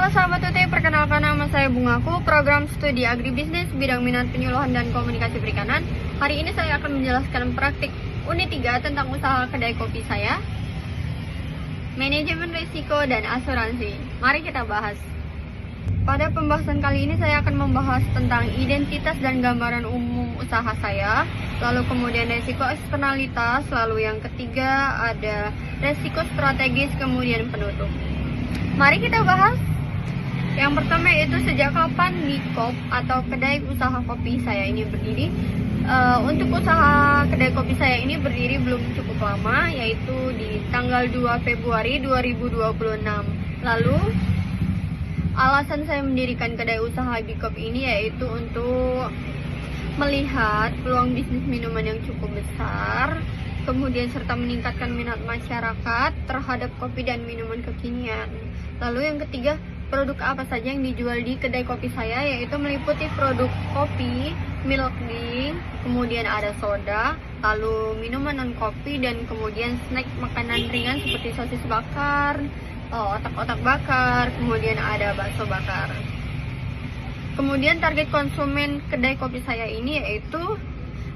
Halo sahabat UT, perkenalkan nama saya Bungaku, program studi agribisnis bidang minat penyuluhan dan komunikasi perikanan. Hari ini saya akan menjelaskan praktik unit 3 tentang usaha kedai kopi saya, manajemen risiko dan asuransi. Mari kita bahas. Pada pembahasan kali ini saya akan membahas tentang identitas dan gambaran umum usaha saya, lalu kemudian resiko eksternalitas, lalu yang ketiga ada resiko strategis, kemudian penutup. Mari kita bahas. Yang pertama yaitu sejak kapan Bikop atau kedai usaha kopi saya ini berdiri. Untuk usaha kedai kopi saya ini berdiri belum cukup lama, yaitu di tanggal 2 Februari 2026. Lalu alasan saya mendirikan kedai usaha Bikop ini yaitu untuk melihat peluang bisnis minuman yang cukup besar, kemudian serta meningkatkan minat masyarakat terhadap kopi dan minuman kekinian. Lalu yang ketiga, produk apa saja yang dijual di kedai kopi saya, yaitu meliputi produk kopi, milk tea, kemudian ada soda, lalu minuman non kopi, dan kemudian snack makanan ringan seperti sosis bakar, otak-otak bakar, kemudian ada bakso bakar. Kemudian target konsumen kedai kopi saya ini yaitu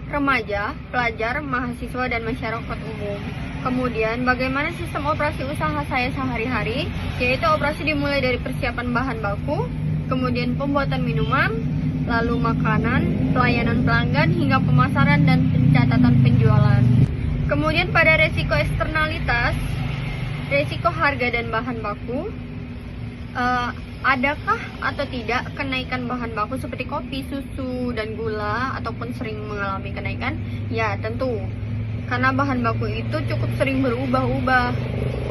remaja, pelajar, mahasiswa, dan masyarakat umum. Kemudian bagaimana sistem operasi usaha saya sehari-hari, yaitu operasi dimulai dari persiapan bahan baku, kemudian pembuatan minuman, lalu makanan, pelayanan pelanggan, hingga pemasaran dan pencatatan penjualan. Kemudian pada resiko eksternalitas, resiko harga dan bahan baku, adakah atau tidak kenaikan bahan baku seperti kopi, susu, dan gula ataupun sering mengalami kenaikan? Ya, tentu. Karena bahan baku itu cukup sering berubah-ubah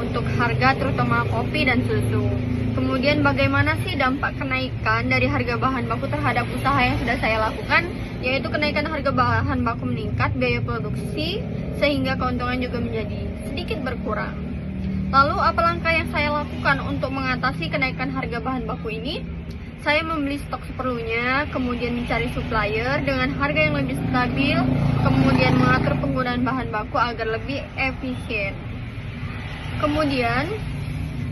untuk harga terutama kopi dan susu. Kemudian bagaimana sih dampak kenaikan dari harga bahan baku terhadap usaha yang sudah saya lakukan? Yaitu kenaikan harga bahan baku meningkat, biaya produksi, sehingga keuntungan juga menjadi sedikit berkurang. Lalu apa langkah yang saya lakukan untuk mengatasi kenaikan harga bahan baku ini? Saya membeli stok seperlunya, kemudian mencari supplier dengan harga yang lebih stabil, kemudian mengatur penggunaan bahan baku agar lebih efisien. Kemudian,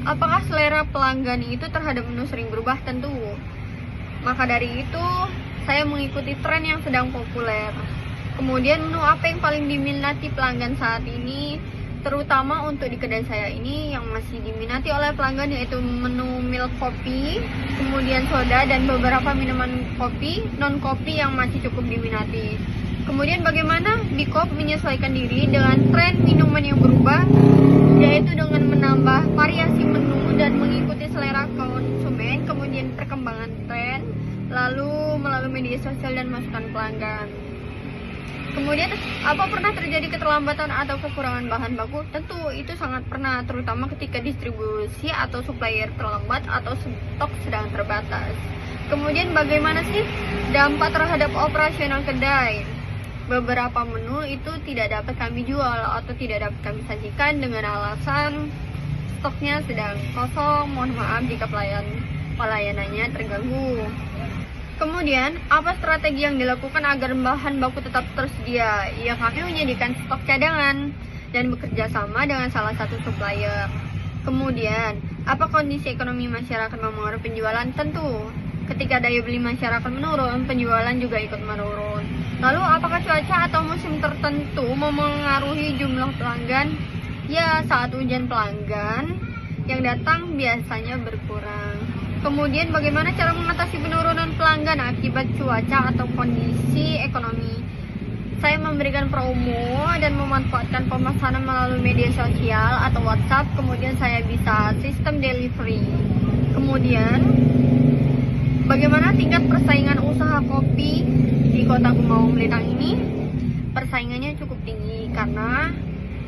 apakah selera pelanggan itu terhadap menu sering berubah? Tentu. Maka dari itu, saya mengikuti tren yang sedang populer. Kemudian menu apa yang paling diminati pelanggan saat ini? Terutama untuk di kedai saya ini yang masih diminati oleh pelanggan yaitu menu milk kopi, kemudian soda, dan beberapa minuman kopi, non kopi yang masih cukup diminati. Kemudian bagaimana Bikop menyesuaikan diri dengan tren minuman yang berubah, yaitu dengan menambah variasi menu dan mengikuti selera konsumen, kemudian perkembangan tren, lalu melalui media sosial dan masukan pelanggan. Kemudian, apa pernah terjadi keterlambatan atau kekurangan bahan baku? Tentu itu sangat pernah, terutama ketika distribusi atau supplier terlambat atau stok sedang terbatas. Kemudian bagaimana sih dampak terhadap operasional kedai? Beberapa menu itu tidak dapat kami jual atau tidak dapat kami sajikan dengan alasan stoknya sedang kosong. Mohon maaf jika pelayanannya terganggu. Kemudian, apa strategi yang dilakukan agar bahan baku tetap tersedia? Ya, kami menyediakan stok cadangan dan bekerja sama dengan salah satu supplier. Kemudian, apa kondisi ekonomi masyarakat mempengaruhi penjualan? Tentu, ketika daya beli masyarakat menurun, penjualan juga ikut menurun. Lalu, apakah cuaca atau musim tertentu memengaruhi jumlah pelanggan? Ya, saat hujan pelanggan yang datang biasanya berkurang. Kemudian bagaimana cara mengatasi penurunan pelanggan akibat cuaca atau kondisi ekonomi? Saya memberikan promo dan memanfaatkan pemesanan melalui media sosial atau WhatsApp, kemudian saya bisa sistem delivery. Kemudian, bagaimana tingkat persaingan usaha kopi di Kota Gumawang Melitang ini? Persaingannya cukup tinggi karena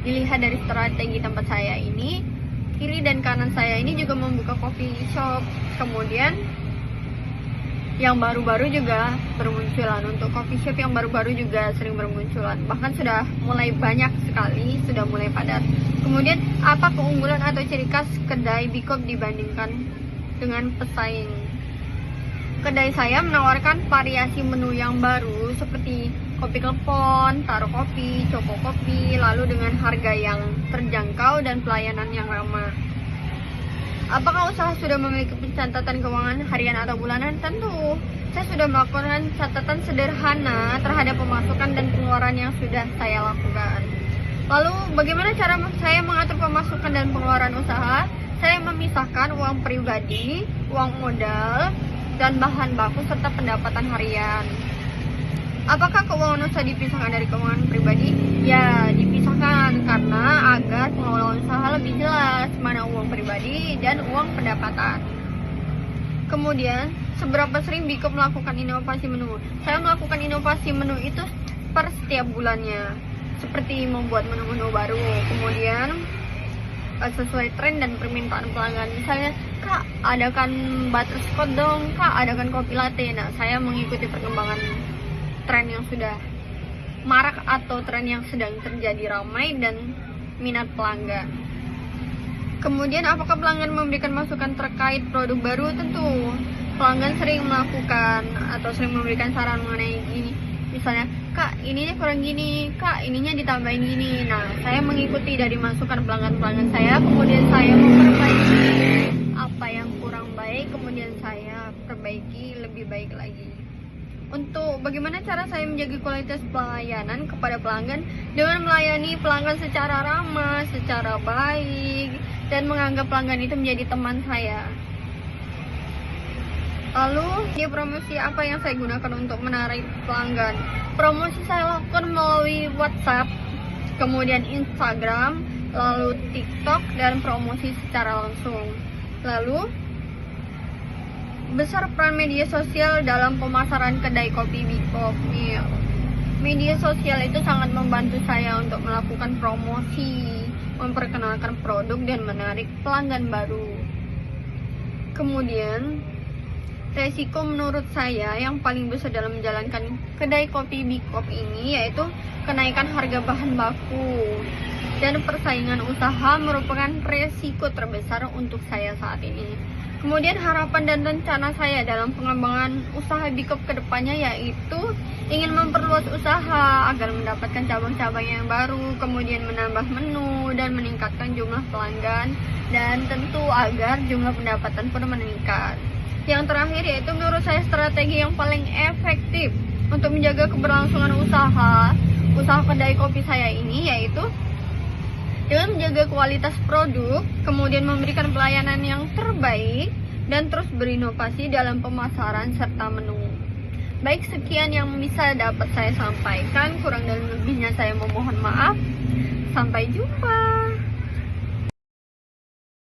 dilihat dari strategi tempat saya ini, kiri dan kanan saya ini juga membuka coffee shop. Kemudian yang baru-baru juga bermunculan. Untuk coffee shop yang baru-baru juga sering bermunculan. Bahkan sudah mulai banyak sekali, sudah mulai padat. Kemudian apa keunggulan atau ciri khas kedai Bikop dibandingkan dengan pesaing? Kedai saya menawarkan variasi menu yang baru seperti kopi klepon, taro kopi, choco kopi, lalu dengan harga yang terjangkau dan pelayanan yang ramah. Apakah usaha sudah memiliki pencatatan keuangan harian atau bulanan? Tentu. Saya sudah melakukan catatan sederhana terhadap pemasukan dan pengeluaran yang sudah saya lakukan. Lalu, bagaimana cara saya mengatur pemasukan dan pengeluaran usaha? Saya memisahkan uang pribadi, uang modal, dan bahan baku serta pendapatan harian. Apakah keuangan usaha dipisahkan dari keuangan pribadi? Ya, dipisahkan karena agar pengelolaan usaha lebih jelas mana uang pribadi dan uang pendapatan. Kemudian, seberapa sering Bikop melakukan inovasi menu? Saya melakukan inovasi menu itu per setiap bulannya, seperti membuat menu-menu baru. Kemudian, sesuai tren dan permintaan pelanggan. Misalnya, Kak, adakan butterscotch dong, Kak, adakan kopi latte. Nah, saya mengikuti perkembangan tren yang sudah marak atau tren yang sedang terjadi ramai dan minat pelanggan. Kemudian, apakah pelanggan memberikan masukan terkait produk baru? Tentu. Pelanggan sering melakukan atau sering memberikan saran mengenai gini. Misalnya, Kak, ininya kurang gini, Kak, ininya ditambahin gini. Nah, saya mengikuti dari masukan pelanggan-pelanggan saya, kemudian saya memperbaiki apa yang kurang baik, kemudian saya perbaiki lebih baik lagi. Untuk bagaimana cara saya menjaga kualitas pelayanan kepada pelanggan dengan melayani pelanggan secara ramah, secara baik, dan menganggap pelanggan itu menjadi teman saya. Lalu, di promosi apa yang saya gunakan untuk menarik pelanggan? Promosi saya lakukan melalui WhatsApp, kemudian Instagram, lalu TikTok, dan promosi secara langsung. Lalu, besar peran media sosial dalam pemasaran kedai kopi Bikop. Media sosial itu sangat membantu saya untuk melakukan promosi, memperkenalkan produk, dan menarik pelanggan baru. Kemudian, resiko menurut saya yang paling besar dalam menjalankan kedai kopi Bikop ini yaitu kenaikan harga bahan baku. Dan persaingan usaha merupakan resiko terbesar untuk saya saat ini. Kemudian harapan dan rencana saya dalam pengembangan usaha Bikop kedepannya yaitu ingin memperluas usaha agar mendapatkan cabang-cabang yang baru, kemudian menambah menu dan meningkatkan jumlah pelanggan, dan tentu agar jumlah pendapatan pun meningkat. Yang terakhir yaitu menurut saya strategi yang paling efektif untuk menjaga keberlangsungan usaha kedai kopi saya ini yaitu dengan menjaga kualitas produk, kemudian memberikan pelayanan yang terbaik, dan terus berinovasi dalam pemasaran serta menu. Baik, sekian yang bisa dapat saya sampaikan. Kurang dan lebihnya saya memohon maaf. Sampai jumpa.